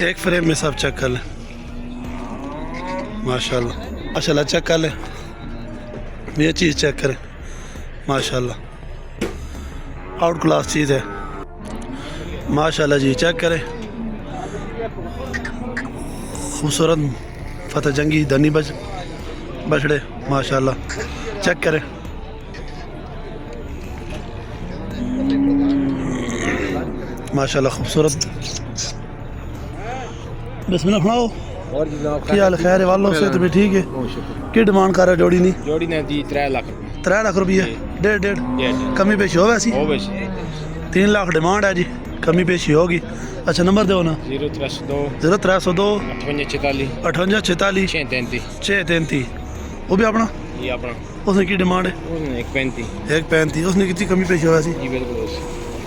एक फ्रेम में सब चेक कर लें माशाल्लाह। माशाल्लाह चेक कर लें, ये चीज़ चेक करें माशाल्लाह, आउट क्लास चीज़ है माशाल्लाह जी। चेक करें खूबसूरत फतेह जंगी धनी बछड़े माशाल्लाह। चेक करें माशाल्लाह खूबसूरत। बिस्मिल्लाह फड़ाओ। क्या हाल खैर है वालों से तो भी ठीक है। की डिमांड कर रहा है जोड़ी नहीं? जोड़ी ने जी 3 लाख 3 लाख रुपये डेढ़ कमी पेशी हो वैसी 3 लाख डिमांड है जी, कमी पेशी होगी। अच्छा नंबर दो ना। 0302 0302 5846 5846 633। वो भी अपना ये अपना उसने की डिमांड है? 135 135। उसने कितनी कमी पेशी हो वैसी? जी बिल्कुल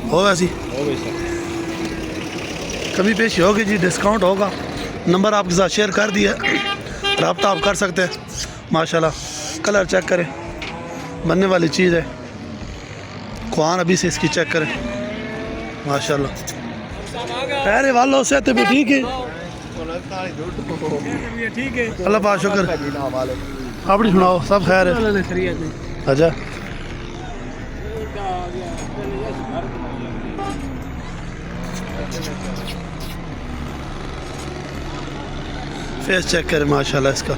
हो वैसी हो गई सर। कमी पेशी होगी जी, डिस्काउंट होगा। नंबर आपके साथ शेयर कर दिया, रब्ता आप कर सकते हैं माशाल्लाह। कलर चेक करें, बनने वाली चीज़ है। खुआन अभी से इसकी चेक करें माशाल्लाह। अरे वालों से तो भी ठीक है, अल्लाह पाक शुक्र। अपनी सुनाओ सब खैर है? अच्छा फेस चेक करें माशाल्लाह इसका।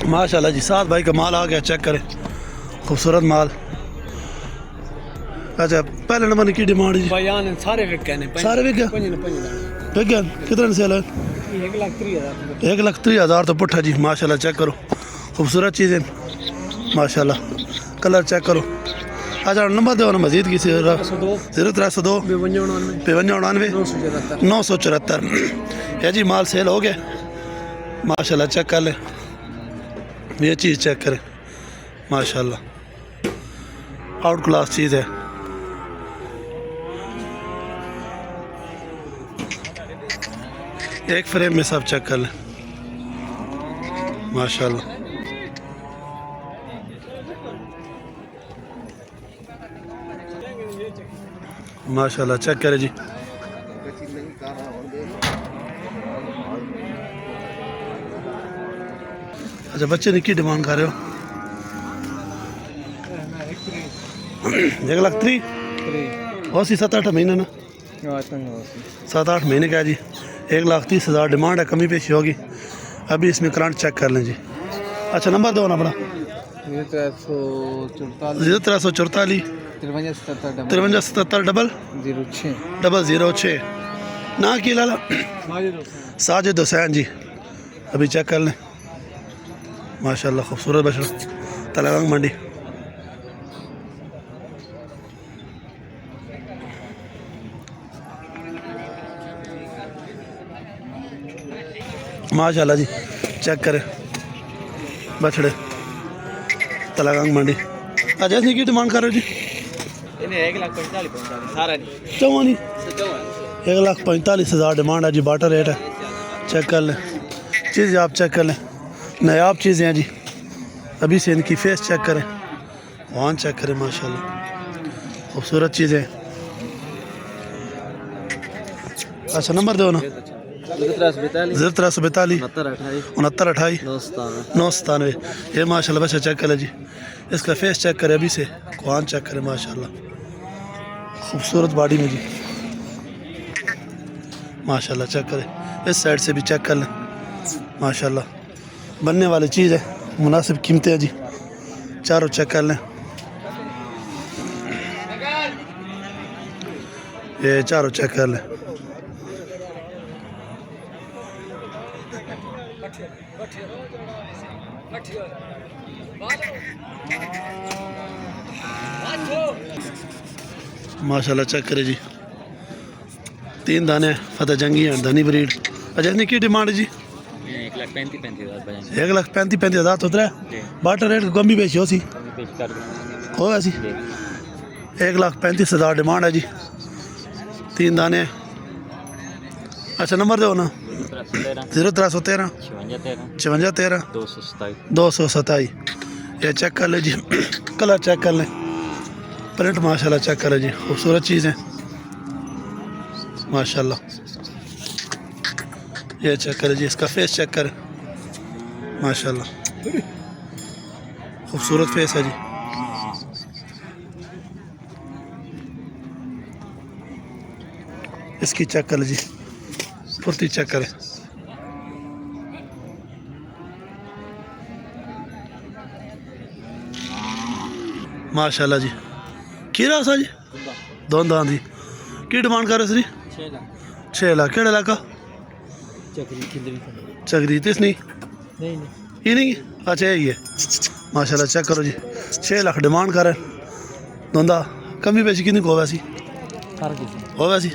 माशाल्लाह जी, 7 भाई का माल आ गया। चेक करें खूबसूरत माल। अच्छा पहले नंबर की डिमांड जी? बयान सारे विक ने सारे विक गया? विक गया कितने सेल है? 1,30,000 तो पुट्ठा जी माशाल्लाह। चेक करो खूबसूरत चीज़ें माशाल्लाह, कलर चेक करो। अच्छा नंबर दो ना मजीद की 0302 5299 974 है जी। माल सेल हो गया माशाल्लाह। चेक कर लें, ये चीज़ चेक करें माशाल्लाह, आउट क्लास चीज़ है। एक फ्रेम में सब चेक कर लें माशाल्लाह। माशाल्लाह चेक करें जी। अच्छा बच्चे ने की डिमांड कर रहे हो? 1,30,000 और 7-8 महीने ना, 7-8 महीने का है जी। 1,30,000 डिमांड है, कमी पेशी होगी। अभी इसमें करंट चेक कर लें जी। अच्छा नंबर दो ना अपना। 0344 53 77 006 ना की लाला साजिद हुसैन जी। अभी चेक कर लें माशाल्लाह खूबसूरत बछड़ा, तलागंग मंडी। माशाल्लाह जी चेक करें बछड़े, तलागंग मंडी। अच्छा इसकी की डिमांड कर रहे हो जी? 1,45,000 डिमांड है जी, बाटर रेट है। चेक कर लें चीज़, आप चेक कर लें, नायाब चीज़ें हैं जी। अभी से इनकी फेस चेक करें, वाहन चेक करें माशाल्लाह, खूबसूरत चीज़ें। अच्छा नंबर दो ना। 0342 69 997। ये माशाल्लाह बच्चा चेक करें जी, इसका फेस चेक करें अभी से, वाहन चेक करें माशाल्लाह, खूबसूरत बॉडी में जी माशाल्लाह। चेक करें इस साइड से भी चेक कर लें माशाल्लाह, बनने वाली चीज़ है, मुनासिब कीमतें हैं जी। चारों चेक कर लें, ये चारों चेक कर लें। माशाल्लाह चेक करें जी, 3 दाने फतेह जंगी हैं, धनी ब्रीड। अच्छा इतनी की डिमांड है जी? 1,35,000 तो उतरा बाटर रेट कम भी बेची हो सी हो ऐसी। 1,35,000 डिमांड है जी, 3 दाने। अच्छा नंबर दो ना। 0313 56 13 227। ये चेक कर ले जी, कलर चेक कर लें, प्रिंट माशाल्लाह चेक करें जी, खूबसूरत चीज़ है माशाल्लाह। ये चेक करें जी, इसका फेस चेक करें माशाल्लाह, खूबसूरत फेस है जी। इसकी चेक कर जी, फुर्ती चेक करें माशाल्लाह जी। खीरा सा जी दोंदा दी की डिमांड कर रहे सी? 6 लाख। केड़ा इलाका? चक्री तिस नहीं ये नहीं, अच्छा यही है माशाल्लाह। चेक करो जी, 6 लाख डिमांड कर रहे दोंदा। कमी पेशी कितनी को वैसी हो वैसी?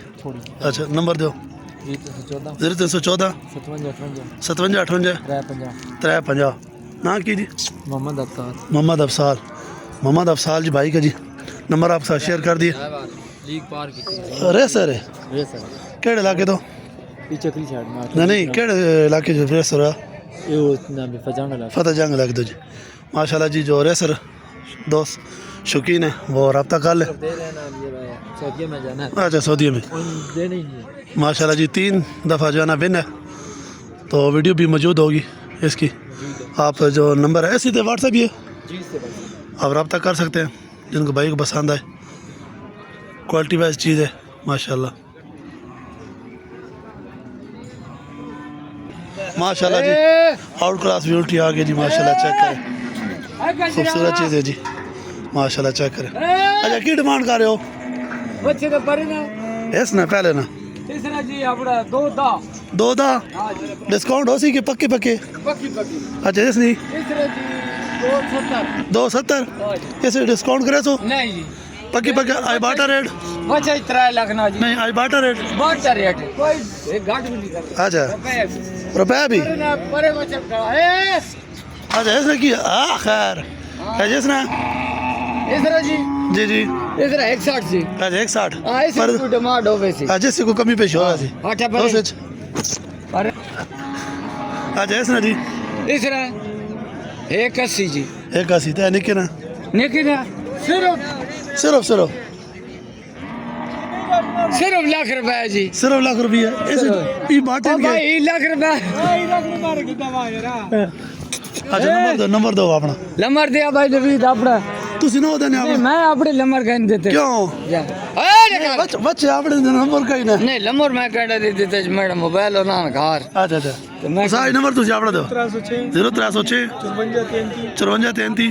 अच्छा नंबर दो। 0314 57 58 53। ना की जी? मोहम्मद अफसाल। मोहम्मद अफसाल जी भाई का जी नंबर आप साथ शेयर कर दिए। रेसर है केड़े इलाके तो? नहीं केड़े इलाके जो रेसर है? फतेह जंग इलाके तो जी माशाल्लाह जी। जो रेसर दोस्त शौकीन है वो रब्ता कर ले। अच्छा सऊदी में माशाल्लाह जी 3 दफ़ा जो है ना बिन है, तो वीडियो भी मौजूद होगी इसकी। आप जो नंबर है इसी पे व्हाट्सएप ही है, आप रब्ता कर सकते हैं जिनको भाई को पसंद आए। क्वालिटी वाइज चीज़ है माशाल्लाह माशाल्लाह जी। आउट क्लास ब्यूटी आ गई जी माशाल्लाह। चेक करें खूबसूरत चीज़ है जी माशाल्लाह। चेक करें। अच्छा की डिमांड कर रहे हो? इस ना पहले ना दो दा डिस्काउंट हो सी कि पक्के पक्के? अच्छा इस नहीं 270 इसे डिस्काउंट करे तो पक्की पक्के आई बाटा रेट नहीं आई बाटा रेट अच्छा रुपया भी अच्छा इसने की खैर जिसने जी जी 160 जी अच्छा 160 पर डिमांड हो वैसी जिससे को कमी पेश होगा सी अच्छा इसने जी इसरा 180 जी 180 तो निके ना सिर्फ सिर्फ लाख रुपए जी, सिर्फ लाख रुपया इस ई बाटे के भाई लाख रुपए। अच्छा नंबर दो अपना नंबर दिया भाई नवीद अपना ਤੁਸੀਂ ਨਾ ਉਹਦਾ नहीं मैं अपने नंबर कहीं देते क्यों बच्चे अपने नंबर कहीं ना नहीं नंबर मैं कह दे देते मेरा मोबाइल और ना घर अच्छा अच्छा तो मैं सारे नंबर ਤੁਸੀਂ ਆਪਣਾ ਦਿਓ 0306 54 33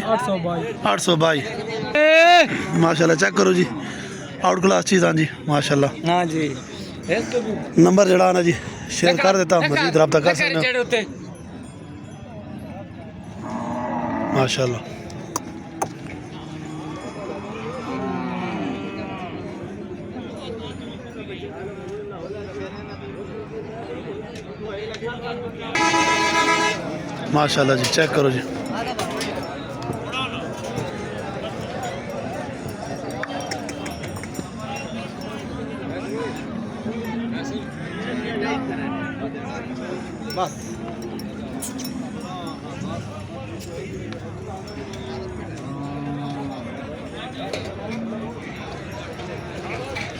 822 माशाल्लाह। चेक करो जी आउट क्लास चीज़ हाँ जी माशाल्लाह। हाँ जी नंबर जड़ा ना जी शेयर कर देता हूँ, मजीद रब्ता कर सकते हो माशाल्लाह। माशाल्लाह जी चेक करो जी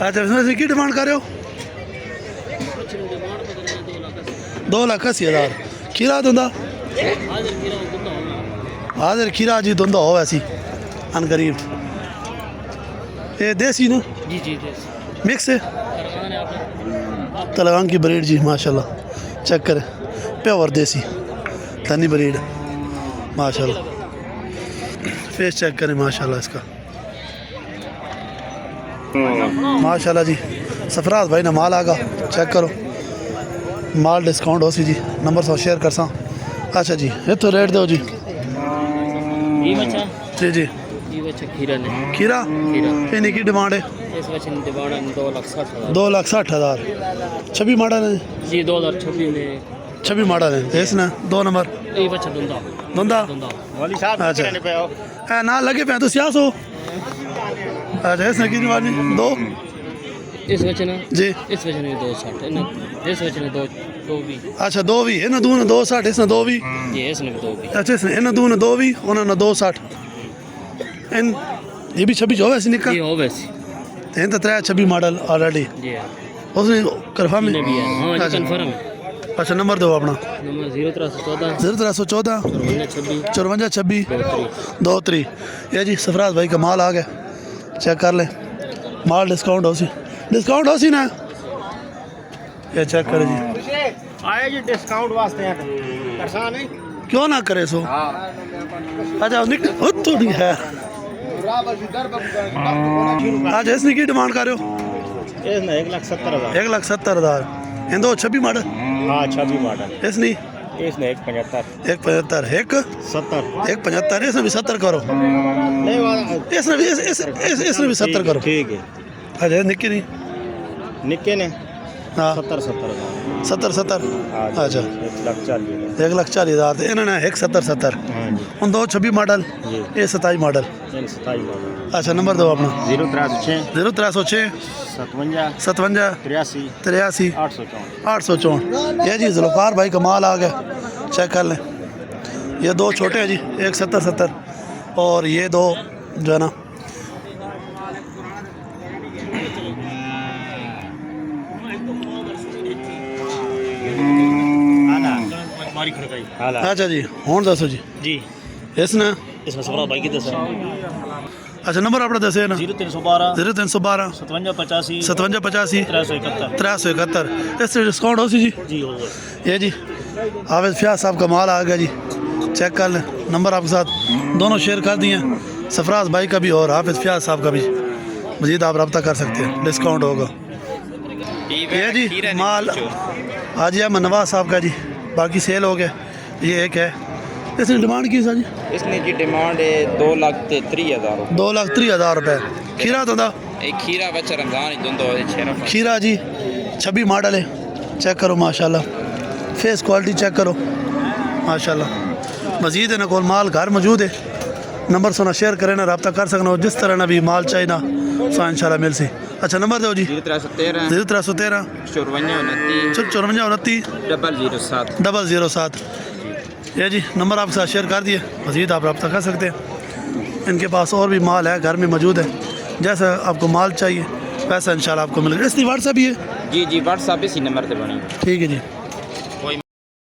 अच्छा इसमें की डिमांड कर रहे हो? 2,80,000 खीरा धुंदा हाजिर खीरा जी धुंदा हो वैसी अन गरीब ये देसी ना जी जी देसी मिक्स है तलगान की ब्रीड जी माशाल्लाह। चेक करें प्योर देसी धनी ब्रीड माशाल्लाह। फेस चेक करें माशाल्लाह इसका माशाल्लाह जी। सफराज भाई ना माल आगा चेक करो माल डिस्काउंट हो सी जी नंबर सौ शेयर कर सा। अच्छा जी इतो रेट दो जी ये बच्चा जी जी ये बच्चा खीरा ने खीरा इन्हीं की डिमांड है इस बच्चे ने डिमांड 2,60,000 2,60,000 छबी मॉडल है जी 2026 में छबी मॉडल है इस ना 2 नंबर ये बच्चा धुंधा धुंदा वाली साहब अच्छा ए ना लगे पे तो सियास हो अच्छा इसने कितनी वाली 2 इस वचन जी इस वचन में 260 इस वचन में 2 भी अच्छा दो भी ਇਹਨਾਂ ਦੋ ਨੇ 260 ਇਸ ਨੇ ਦੋ ਵੀ जी इसने भी 2 भी ਅੱਛਾ ਇਸ ਨੇ ਇਹਨਾਂ ਦੋ ਨੇ ਦੋ ਵੀ ਉਹਨਾਂ ਨੇ 260 इन ये भी 26 होवे सी निका ये हो वैसे इन तो 26 मॉडल ऑलरेडी जी हाँ उसने कंफर्म ने भी है हाँ जी अच्छा। कन्फर्म है अच्छा नंबर दो अपना नंबर 0314 0314 56 54 26 23 ये जी सफराज भाई का माल आ गया चेक कर ले माल डिस्काउंट हो सी ना ये चेक करे जी आए जी डिस्काउंट वास्ते हैं परेशान नहीं क्यों ना करे सो अच्छा निक हो तो नहीं है आज इसने की डिमांड कर रहे हो इसने 1,70,000 1,70,000 इन दो 26 मॉडल हाँ 26 मॉडल इसने इसने 1,75 1,75 एक 70 1,75 इसने भी 70 करो नहीं वाला इसने भी इसने भी 70 करो ठीक है अच्छा निक्की नहीं निक्के ने हाँ 70 70 हाँ अच्छा 1,40,000 1,40,000 इन्होंने 1,70 हाँ जी उन दो 26 मॉडल जी ये 27 मॉडल 27 मॉडल अच्छा नंबर दो अपना 0306 0306 57 57 83 83 864 864 ये जी जुल्फ़ार भाई का माल आ गया चेक कर लें ये दो छोटे हैं जी एक 70 और ये दो जो है ना हाला अच्छा जी हूँ दसो जी जी इसने इसमें सफरा भाई की दसा अच्छा नंबर अपना दसे ना 0312 0312 5785 5785 371 371 इससे डिस्काउंट हो सी जी जी हो गया ये जी हाफिज़ फयाज साहब का माल आ गया जी चेक कर लें नंबर आपके साथ दोनों शेयर कर दिए हैं सफराज भाई का भी और हाफिज़ फयाज साहब का भी मज़ीद आप रब्ता कर सकते हैं डिस्काउंट होगा ये जी माल हाजी अहमद नवाज साहब का जी बाकी सेल हो गया ये एक है इसने डिमांड की सर जी इसने जी डिमांड है 2,33,000 2,30,000 रुपये खीरा तो था एक खीरा बच्चा रमजान दोनों छेरा खीरा जी 26 मॉडल है चेक करो माशाल्लाह फेस क्वालिटी चेक करो माशाल्लाह मज़ीद है ना कोई माल घर मौजूद है नंबर सोना शेयर करें ना रब्ता कर सकना जिस तरह ना भी माल चाहिए ना सो इंशाल्लाह मिल सी अच्छा नंबर दो जी 0313 0313 54 54 007 007 ये जी नंबर आपके साथ शेयर कर दिए मज़ीद आप रब्ता कर सकते हैं इनके पास और भी माल है घर में मौजूद है जैसा आपको माल चाहिए वैसा इंशाल्लाह आपको मिलेगा इसकी व्हाट्सएप भी है जी व्हाट्सएप इसी नंबर पे बनी ठीक है जी